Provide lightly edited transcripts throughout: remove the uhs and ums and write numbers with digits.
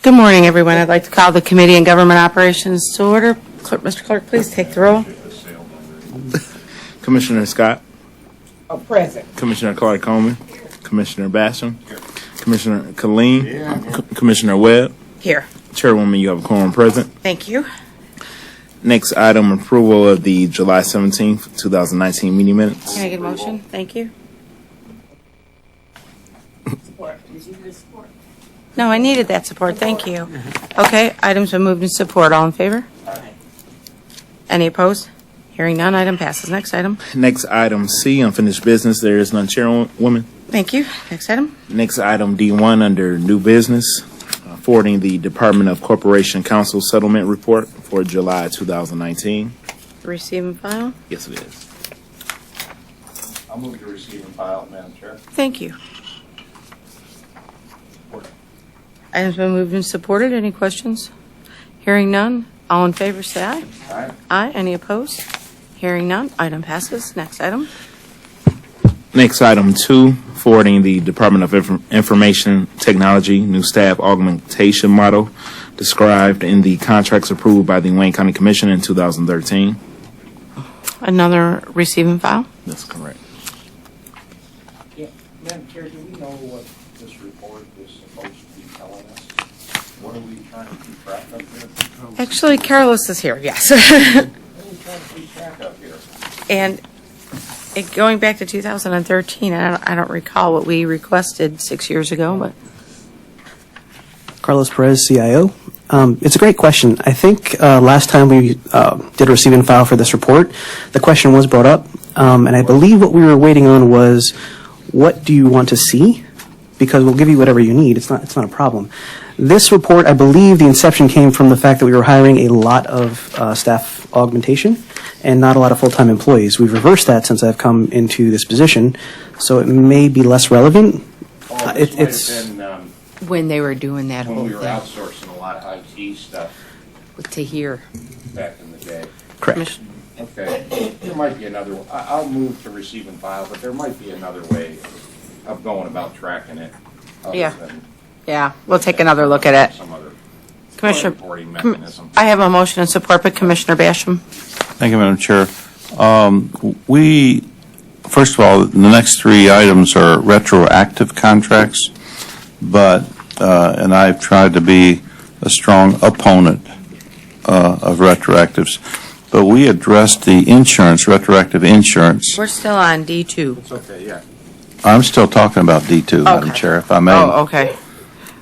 Good morning, everyone. I'd like to call the Committee on Government Operations to order. Mr. Clerk, please take the roll. Commissioner Scott, Present. Commissioner Clark Coleman, Commissioner Basham, Commissioner Killeen, Commissioner Webb. Here. Chairwoman, you have a quorum present. Thank you. Next item, approval of the July 17th, 2019 meeting minutes. Can I get a motion? Thank you. No, I needed that support. Thank you. Okay, items been moved in support. All in favor? Any opposed? Hearing none, item passes. Next item. Next item, C, unfinished business. There is none, Chairwoman. Thank you. Next item. Next item, D1, under new business, forwarding the Department of Corporation Counsel settlement report for July 2019. Receive and file. Yes, it is. I'll move to receive and file, Madam Chair. Thank you. Items been moved and supported. Any questions? Hearing none. All in favor, say aye. Aye. Aye. Any opposed? Hearing none. Item passes. Next item. Next item, 2, forwarding the Department of Information Technology new staff augmentation model described in the contracts approved by the Wayne County Commission in 2013. Another receive and file. That's correct. Yeah, Madam Chair, do we know what this report is supposed to be telling us? What are we trying to keep track of here? Actually, Carlos is here. Yes. What are we trying to keep track of here? And going back to 2013, I don't recall what we requested 6 years ago, but Carlos Perez, CIO. It's a great question. I think last time we did a receive and file for this report, the question was brought up, and I believe what we were waiting on was, what do you want to see? Because we'll give you whatever you need. It's not a problem. This report, I believe the inception came from the fact that we were hiring a lot of staff augmentation and not a lot of full-time employees. We've reversed that since I've come into this position, so it may be less relevant. Oh, this might have been when they were doing that when whole we were thing outsourcing a lot of IT stuff to here. back in the day. Correct. Okay, there might be another, I'll move to receive and file, but there might be another way of going about tracking it. other Yeah. than Yeah, we'll take another look at it. Some other Commissioner, reporting mechanism. I have a motion in support, but Commissioner Basham. Thank you, Madam Chair. First of all, the next 3 items are retroactive contracts, but, and I've tried to be a strong opponent of retroactives, but we addressed the insurance, retroactive insurance. We're still on D2. It's okay, yeah. I'm still talking about D2, Madam Okay. Chair, if I may. Oh, okay.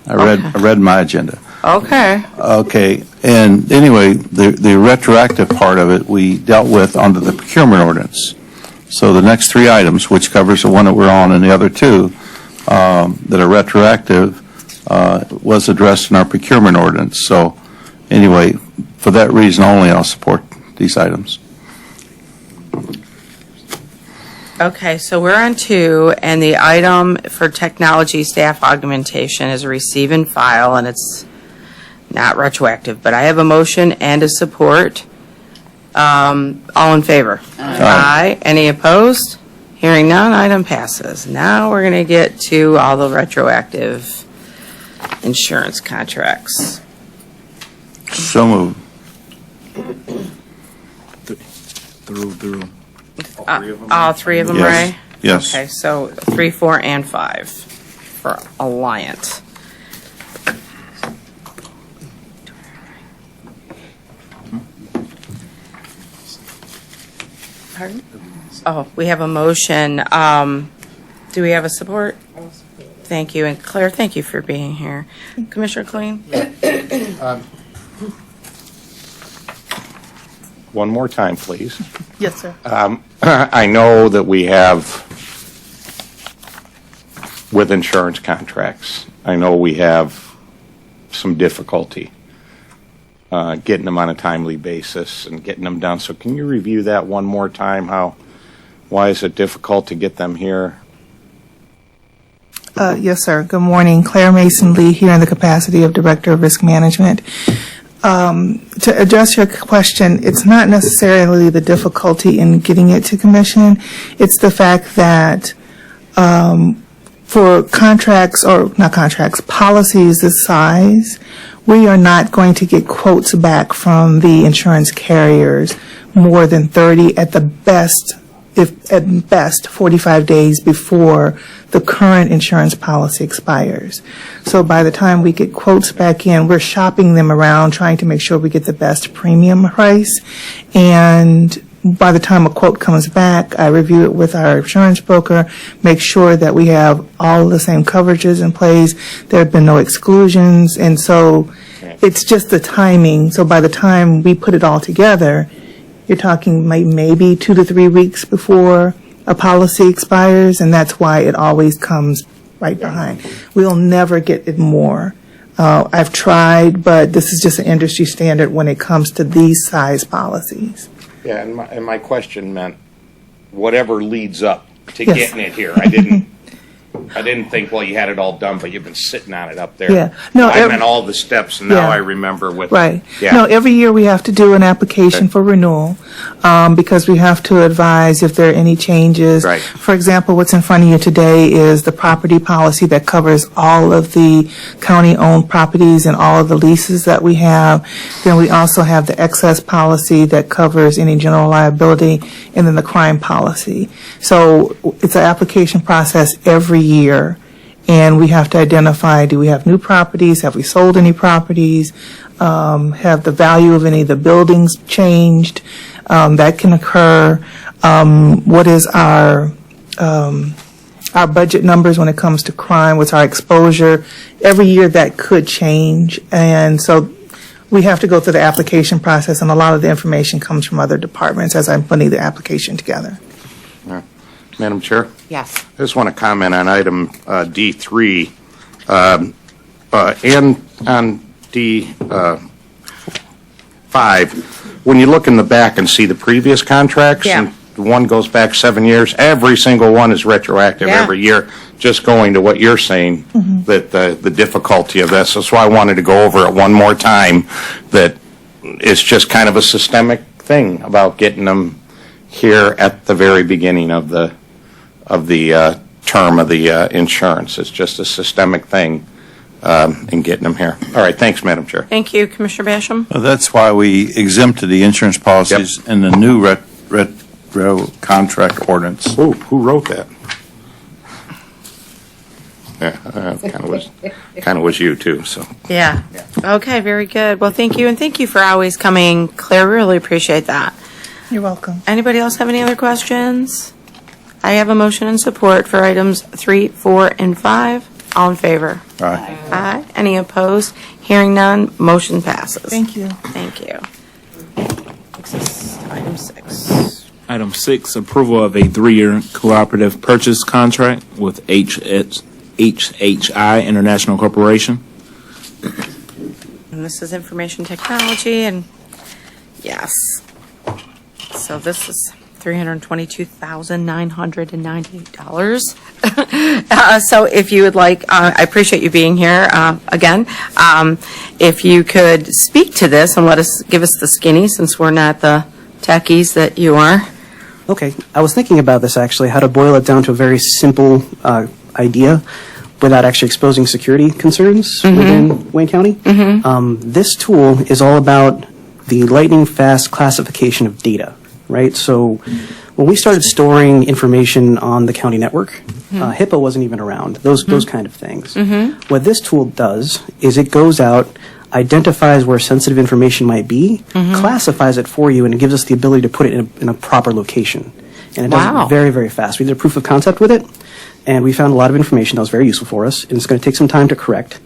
I read my agenda. Okay. Okay, and anyway, the retroactive part of it, we dealt with under the procurement ordinance. So the next 3 items, which covers the one that we're on and the other 2 that are retroactive, was addressed in our procurement ordinance. So anyway, for that reason only, I'll support these items. Okay, so we're on 2, and the item for technology staff augmentation is receive and file, and it's not retroactive, but I have a motion and a support. All in favor? Aye. Any opposed? Hearing none, item passes. Now we're going to get to all the retroactive insurance contracts. So moved. Through. All 3 of them? All 3 of them, Yes. Ray? Yes. Okay, so 3, 4, and 5 for Alliant. Pardon? Oh, we have a motion. Do we have a support? Thank you. And Claire, thank you for being here. Commissioner Clean? One more time, please. Yes, sir. I know that we have, with insurance contracts, I know we have some difficulty getting them on a timely basis and getting them done. So can you review that one more time? Why is it difficult to get them here? Yes, sir. Good morning. Claire Mason Lee here in the capacity of Director of Risk Management. To address your question, it's not necessarily the difficulty in getting it to commission. It's the fact that for contracts, or not contracts, policies this size, we are not going to get quotes back from the insurance carriers more than 30 at the best, if at best 45 days before the current insurance policy expires. So by the time we get quotes back in, we're shopping them around, trying to make sure we get the best premium price. And by the time a quote comes back, I review it with our insurance broker, make sure that we have all the same coverages in place, there have been no exclusions, and so it's just the timing. So by the time we put it all together, you're talking maybe 2 to 3 weeks before a policy expires, and that's why it always comes right behind. We'll never get it more. I've tried, but this is just an industry standard when it comes to these size policies. Yeah, and my question meant whatever leads up to Yes. getting it here. I didn't think, well, you had it all done, but you've been sitting on it up there. Yeah. No, I meant all the steps, and now Yeah. I remember what. Right. Yeah. No, every year we have to do an application Okay. for renewal, because we have to advise if there are any changes. Right. For example, what's in front of you today is the property policy that covers all of the county-owned properties and all of the leases that we have. Then we also have the excess policy that covers any general liability, and then the crime policy. So it's an application process every year. And we have to identify, do we have new properties? Have we sold any properties? Have the value of any of the buildings changed? That can occur. What is our budget numbers when it comes to crime? What's our exposure? Every year that could change. And so we have to go through the application process, and a lot of the information comes from other departments as I'm putting the application together. Madam Chair? Yes. I just want to comment on item D3 and on D5. When you look in the back and see the previous contracts, Yeah. and one goes back 7 years, every single one is retroactive Yeah. every year, just going to what you're saying, that the difficulty of this. That's why I wanted to go over it one more time, that it's just kind of a systemic thing about getting them here at the very beginning of the term of the insurance. It's just a systemic thing in getting them here. All right, thanks, Madam Chair. Thank you, Commissioner Basham. That's why we exempted the insurance policies in the new retro contract ordinance. Who wrote that? Yeah, kind of was you too. So Yeah. Okay, very good. Well, thank you, and thank you for always coming, Claire. Really appreciate that. You're welcome. Anybody else have any other questions? I have a motion and support for items 3, 4, and 5. All in favor? Aye. Aye. Any opposed? Hearing none, motion passes. Thank you. Thank you. Takes us to item 6. Item 6, approval of a 3-year cooperative purchase contract with HHI International Corporation. And this is information technology, and yes. So this is $322,998. So if you would like, I appreciate you being here again. If you could speak to this and give us the skinny, since we're not the techies that you are. Okay, I was thinking about this actually, how to boil it down to a very simple idea without actually exposing security concerns within Wayne County. This tool is all about the lightning fast classification of data, right? So when we started storing information on the county network, HIPAA wasn't even around, those kind of things. What this tool does is it goes out, identifies where sensitive information might be, classifies it for you, and it gives us the ability to put it in a proper location. And it does Wow. it very, very fast. We did a proof of concept with it, and we found a lot of information that was very useful for us, and it's going to take some time to correct.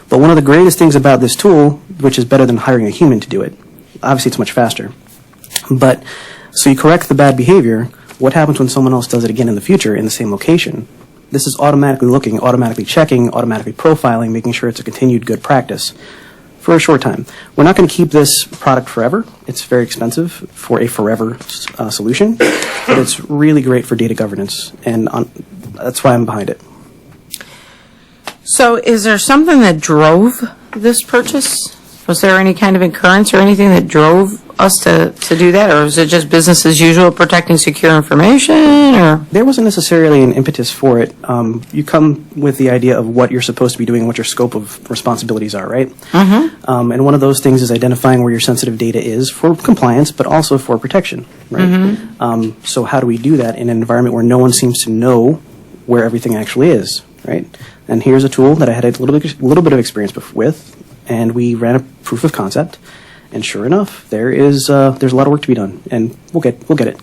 But one of the greatest things about this tool, which is better than hiring a human to do it, obviously it's much faster, but so you correct the bad behavior, what happens when someone else does it again in the future in the same location? This is automatically looking, automatically checking, automatically profiling, making sure it's a continued good practice for a short time. We're not going to keep this product forever. It's very expensive for a forever solution, but it's really great for data governance, and that's why I'm behind it. So is there something that drove this purchase? Was there any kind of occurrence or anything that drove us to do that, or is it just business as usual, protecting secure information, or? There wasn't necessarily an impetus for it. You come with the idea of what you're supposed to be doing, what your scope of responsibilities are, right? And one of those things is identifying where your sensitive data is for compliance, but also for protection, right? So how do we do that in an environment where no one seems to know where everything actually is, right? And here's a tool that I had a little bit of experience with, and we ran a proof of concept. And sure enough, there's a lot of work to be done, and we'll get it.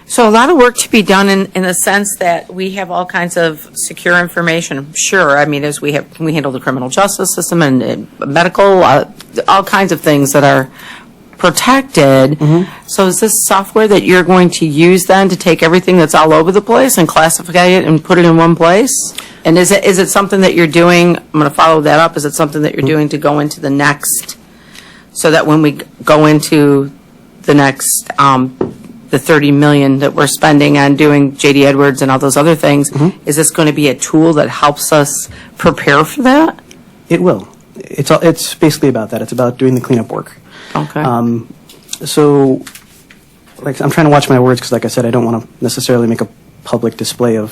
So a lot of work to be done in the sense that we have all kinds of secure information. Sure, I mean, we handle the criminal justice system and medical, all kinds of things that are protected. So is this software that you're going to use then to take everything that's all over the place and classify it and put it in one place? And is it something that you're doing? I'm going to follow that up. Is it something that you're doing to go into the next? So that when we go into the next, the 30 million that we're spending on doing J.D. Edwards and all those other things, is this going to be a tool that helps us prepare for that? It will. It's basically about that. It's about doing the cleanup work. Okay. So, like, I'm trying to watch my words because, like I said, I don't want to necessarily make a public display of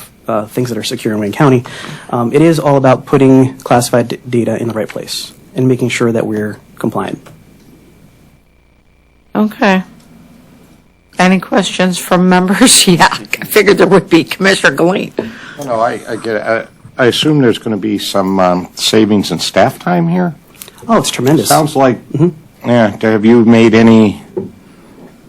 things that are secure in Wayne County. It is all about putting classified data in the right place and making sure that we're compliant. Okay. Any questions from members? Yeah, I figured there would be. Commissioner Galeen. No, I get it. I assume there's going to be some savings in staff time here? Oh, it's tremendous. Sounds like, yeah, have you made any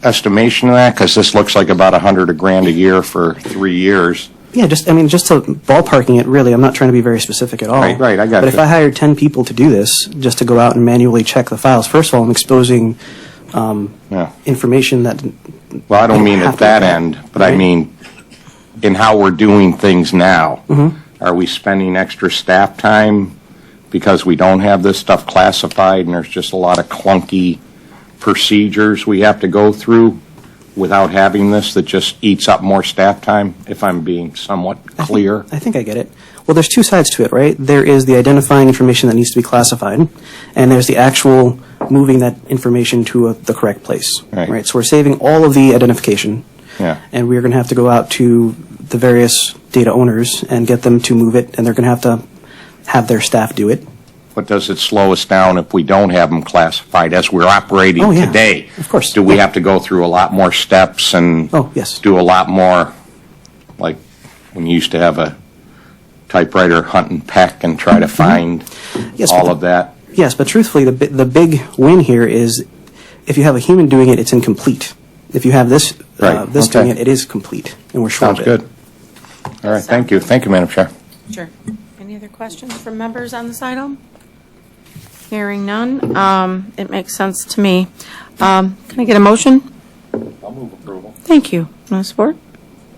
estimation of that? Because this looks like about $100,000 a year for 3 years. Yeah, just to ballparking it, really, I'm not trying to be very specific at all. Right, I got But it. if I hired 10 people to do this, just to go out and manually check the files, first of all, I'm exposing Yeah. information that... Well, I don't mean have at to that look at. end, but I Right. mean in how we're doing things now. Are we spending extra staff time because we don't have this stuff classified and there's just a lot of clunky procedures we have to go through without having this that just eats up more staff time, if I'm being somewhat clear? I think I get it. Well, there's two sides to it, right? There is the identifying information that needs to be classified, and there's the actual moving that information to the correct place. Right. So we're saving all of the identification, Yeah. and we're going to have to go out to the various data owners and get them to move it, and they're going to have their staff do it. But does it slow us down if we don't have them classified as we're operating Oh, yeah. today? Of course. Do we have to go through a lot more steps and Oh, yes. do a lot more, like when you used to have a typewriter hunt and peck and try to find Yes, all but of that? Yes, but truthfully, the big win here is if you have a human doing it, it's incomplete. If you have this Right, this okay. doing it, it is complete, and we're sure Sounds of it. good. All right, thank you. Thank you, Madam Chair. Sure. Any other questions from members on this item? Hearing none, it makes sense to me. Can I get a motion? I'll move approval. Thank you. No support?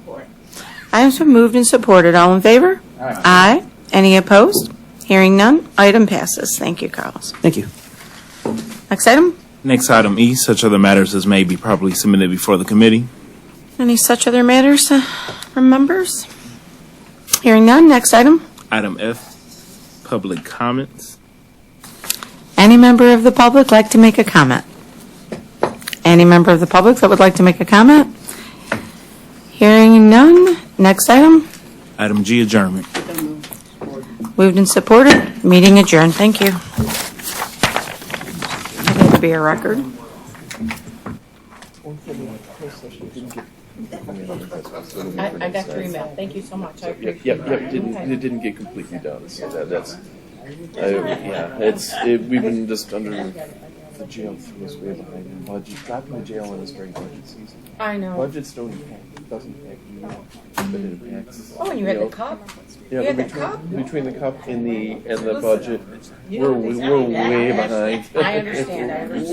Support. Item's been moved and supported. All in favor? Aye. Any opposed? Hearing none, item passes. Thank you, Carlos. Thank you. Next item? Next item E, such other matters as may be properly submitted before the committee. Any such other matters from members? Hearing none, next item? Item F, public comments. Any member of the public like to make a comment? Any member of the public that would like to make a comment? Hearing none, next item? Item G, adjournment. Moved and supported, meeting adjourned. Thank you. That had to be a record. I got your email. Thank you so much. I appreciate Yep, it didn't get completely done, so we've been just under the jail threw us way behind in budget. Dropping the jail in is during budget season. I know. Budgets don't impact, it doesn't impact you, but it impacts. Oh, and you had the cup? Yeah, You had the between, cup? between the cup and the budget, we're way behind. I understand.